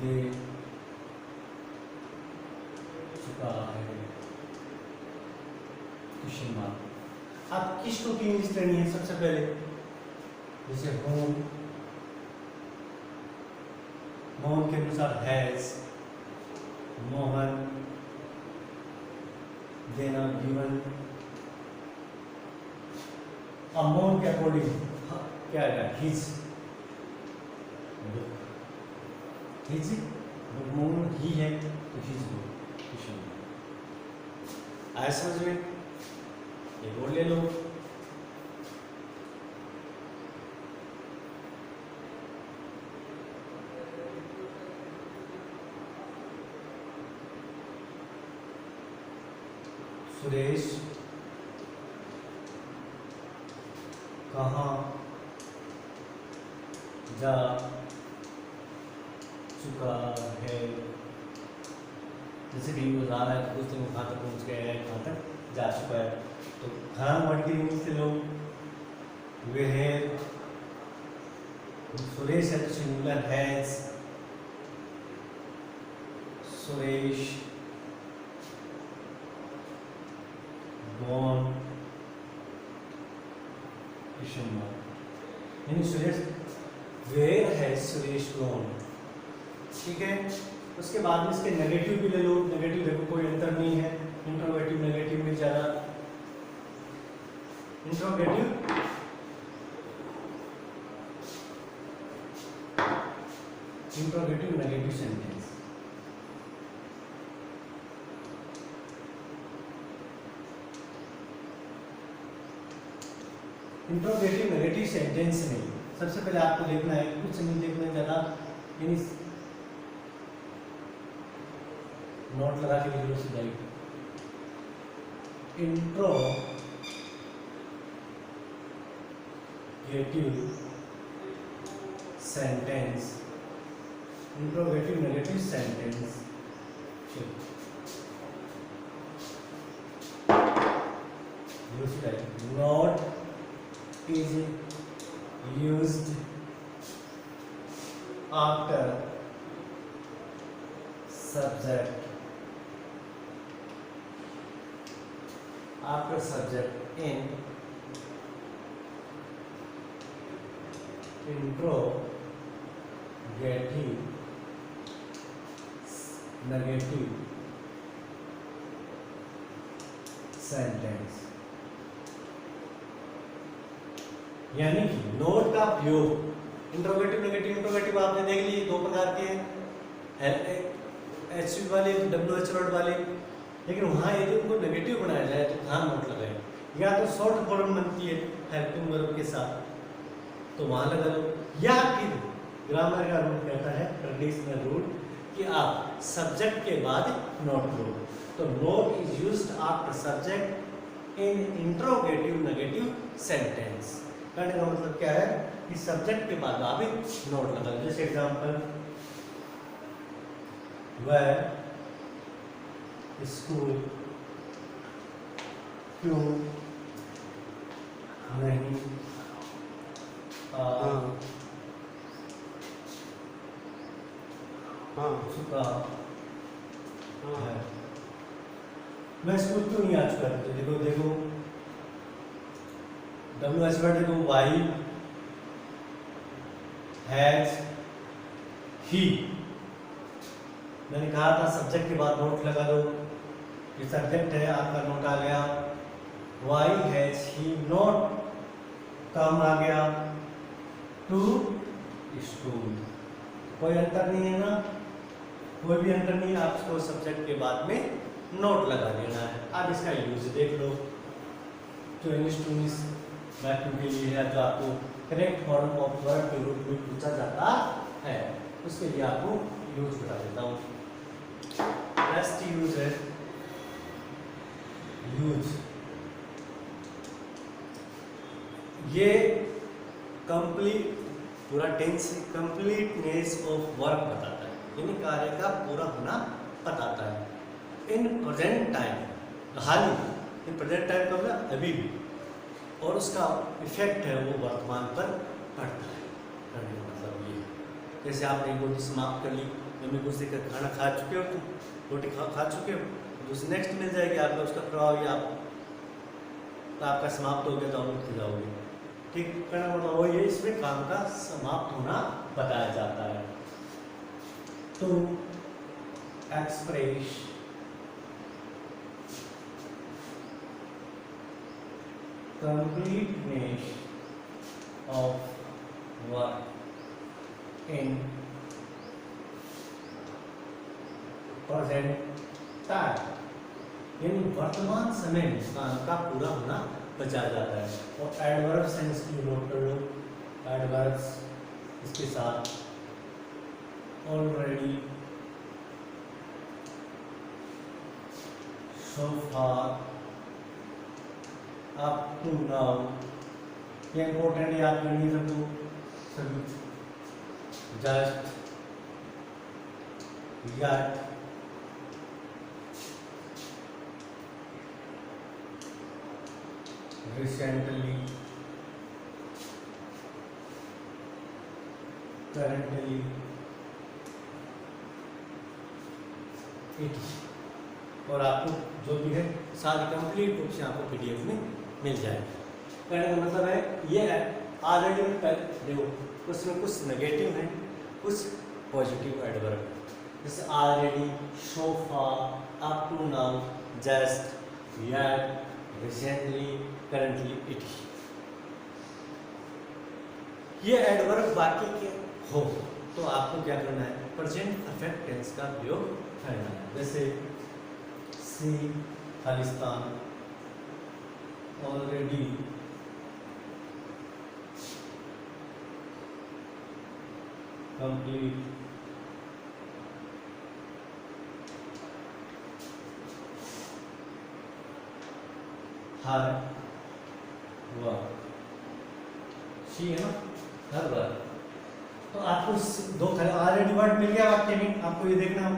दे चुका है क्वेश्चन मार्क। आप किसको की इंग्लिश करनी है सबसे पहले, जैसे होम, मोहन के अनुसार हैज, मोहन देना गिवन, अब मोहन के अकॉर्डिंग क्या आएगा, हिज, मोहन ही है तो हिज क्वेश्चन आया समझ में। एक और ले लो, सुरेश कहाँ जा चुका है, जैसे भी वो जा रहा है तो उस दिन कहाँ तक पहुँच गया है, कहाँ तक जा चुका है। तो कहाँ वर्ड की इंग्लिश से लो, वे है, सुरेश है तो singular has, Suresh gone question mark, यानी सुरेश वेयर है सुरेश गॉन। ठीक है, उसके बाद में इसके नेगेटिव भी ले लो। नेगेटिव देखो कोई अंतर नहीं है, इंट्रोगेटिव नेगेटिव में ज़्यादा, interrogative negative sentence. Interrogative negative sentence में सबसे पहले आपको देखना है, कुछ नहीं देखना ज़्यादा, यानी नोट लगा के लिखो सीधा ही, interrogative sentence, interrogative negative sentence. Not is used after subject in interrogative negative sentence। यानी कि नोट का प्रयोग इंट्रोगेटिव नेगेटिव आपने देख लिए दो प्रकार के हैं, एच वाले WH वर्ड वाले, लेकिन वहाँ यदि उनको नेगेटिव बनाया जाए तो कहाँ नोट लगाए, या तो शॉर्ट फॉर्म बनती है हेल्पिंग वर्ब के साथ तो वहाँ लगा लो, या फिर ग्रामर का रूल कहता है, ट्रेडिशनल रूल, कि आप सब्जेक्ट के बाद नोट लो। तो note is used after subject in interrogative negative sentence. कहने का मतलब क्या है कि सब्जेक्ट के बाद आप नोट लगा लो। जैसे एग्जांपल, वह स्कूल क्यों नहीं चुका है, मैं स्कूल क्यों नहीं आ चुका। तो देखो WH वर्ड देखो, वाई हैज ही। मैंने कहा था सब्जेक्ट के बाद नोट लगा दो, ये सब्जेक्ट है आपका, नोट आ गया। Why has he not come आ गया टू स्कूल। कोई अंतर नहीं है ना, कोई भी अंतर नहीं है, आपको सब्जेक्ट के बाद में नोट लगा देना है। अब इसका यूज देख लो, जो इंग्लिश टू इंग्लिश वैक्यूम के लिए है, जो आपको करेक्ट फॉर्म ऑफ वर्ब के रूप में पूछा जाता है, उसके लिए आपको यूज बता देता हूँ। नेक्स्ट यूज है यूज, ये कंप्लीट, पूरा टेंस कंप्लीटनेस ऑफ वर्क बताता है, यानी कार्य का पूरा होना बताता है। In present time, hall he, in present time का मतलब अभी भी, और उसका इफेक्ट है वो वर्तमान पर पड़ता है। करने का मतलब ये, जैसे आपने रोटी समाप्त कर ली, मम्मी कुछ देकर खाना खा चुके हो, तुम रोटी खा चुके हो, दूसरी नेक्स्ट मिल जाएगी आपका, उसका प्रभाव ही आप, तो आपका समाप्त हो गया तो आप उठ जाओगे। ठीक, करना मतलब वो ये, इसमें काम का समाप्त होना बताया जाता है। तो express completeness of work in present time, यानी वर्तमान समय में काम का पूरा होना बचाया जाता है। और एडवर्ब सेंस की नोट कर लो, एडवर्ब्स इसके साथ already, so far, up to now, ये इम्पोर्टेंट याद करनी सबको, सभी, just, yet, recently, currently, it, और आपको जो भी है सारी कंप्लीट बुक्स आपको पीडीएफ में मिल जाएगी। कहने का मतलब है ये है, ऑलरेडी में देखो उसमें कुछ नेगेटिव है, कुछ पॉजिटिव एडवर्ब है, जैसे already, so far, up to now, just, yet, recently, currently, it. ये एडवर्ब बाकी के हो तो आपको क्या करना है, प्रेजेंट परफेक्ट टेंस का प्रयोग करना है। जैसे सी खालिस्तान, already, complete, her work, she है ना, हर वर्क। तो आपको दो ऑलरेडी वर्ड मिल गया वाक्य में, आपको ये देखना हो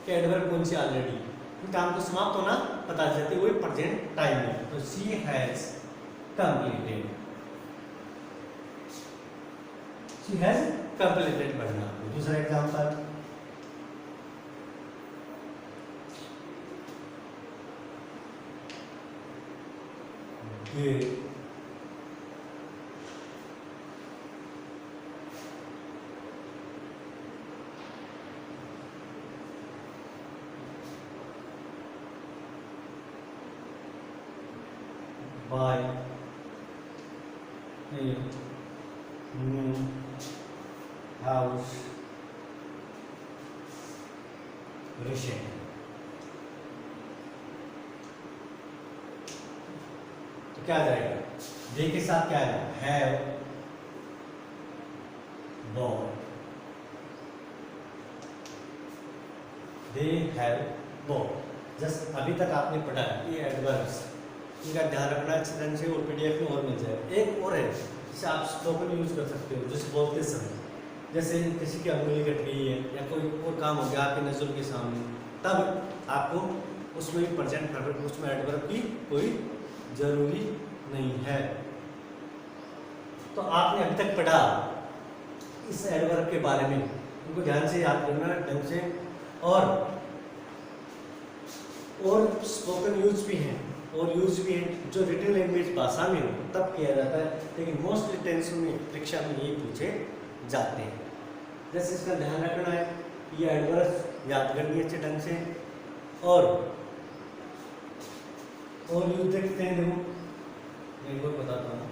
कि एडवर्ब कौन सी ऑलरेडी, काम को समाप्त होना पता जाती है, वही प्रेजेंट टाइम में। तो she has completed, she has completed पढ़ना। दूसरा example, they buy a new house recently। तो क्या आ जाएगा, दे के साथ क्या आएगा, have bought, they have bought. Just अभी तक आपने पढ़ा है ये एडवर्ब्स, इनका ध्यान रखना अच्छी तरह से, और पीडीएफ में और मिल जाए। एक और है जिसे आप स्पोकन यूज कर सकते हो, जिसे बोलते समय, जैसे किसी की अंगुली कट गई है या कोई और काम हो गया आपके नज़रों के सामने, तब आपको उसमें भी प्रेजेंट परफेक्ट, उसमें एडवर्ब की कोई जरूरी नहीं है। तो आपने अभी तक पढ़ा इस एडवर्ब के बारे में, उनको ध्यान से याद करना ढंग से, और स्पोकन यूज भी हैं और यूज भी है जो रिटन लैंग्वेज भाषा में हो तब किया जाता है, लेकिन मोस्टली टेंस में परीक्षा में ये पूछे जाते हैं। जैसे इसका ध्यान रखना है, ये एडवर्ब याद करनी अच्छे ढंग से। और यूज देखते हैं, देखो मैं एक बार बताता हूँ।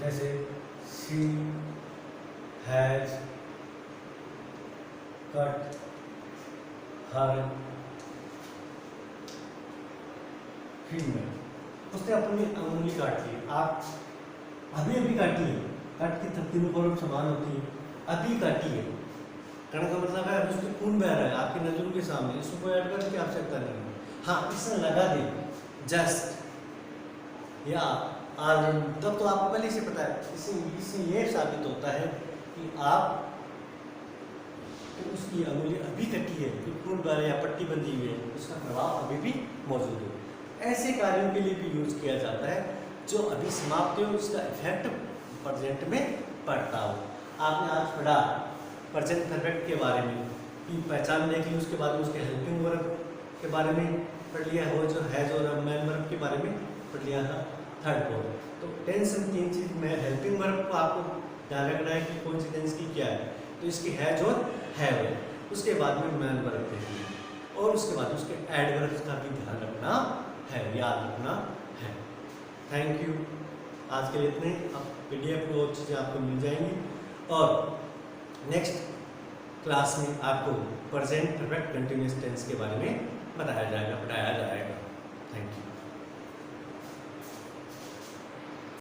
जैसे she has cut her finger, उसने अपनी उंगली काट ली। आप अभी अभी काटी है, कट की तीनों फॉर्म समान होती है, अभी काटी है। कहने का मतलब है अभी उसके खून बह रहा है आपकी नजरों के सामने, इसको कोई ऐड करने की आवश्यकता नहीं है। हाँ, इससे लगा दे जस्ट या तब तो आपको पहले से पता है। इससे ये साबित होता है कि आप तो उसकी अंगुली अभी कटी है, खून बह रहा है या पट्टी बंधी हुई है, उसका प्रभाव अभी भी मौजूद है। ऐसे कार्यों के लिए भी यूज किया जाता है जो अभी समाप्त हो, उसका इफेक्ट प्रेजेंट में पड़ता हो। आपने आज पढ़ा प्रेजेंट परफेक्ट के बारे में कि पहचान देख ली, उसके बाद में उसके हेल्पिंग वर्ब के बारे में पढ़ लिया हो, जो हैज और मैन वर्ब के बारे में पढ़ लिया था थर्ड को। तो टेंस में तीन चीज में हेल्पिंग वर्ब को आपको ध्यान रखना है कि कौन सी टेंस की क्या है। तो इसकी हैज और हैव है, उसके बाद में मैन वर्ब देखिए, और उसके बाद उसके एडवर्ब्स का भी ध्यान रखना है, याद रखना है। थैंक यू, आज के लिए इतने। अब PDF में और चीज़ें आपको मिल जाएंगी और नेक्स्ट क्लास में आपको प्रेजेंट परफेक्ट कंटिन्यूअस टेंस के बारे में बताया जाएगा, पढ़ाया जाएगा। Thank you.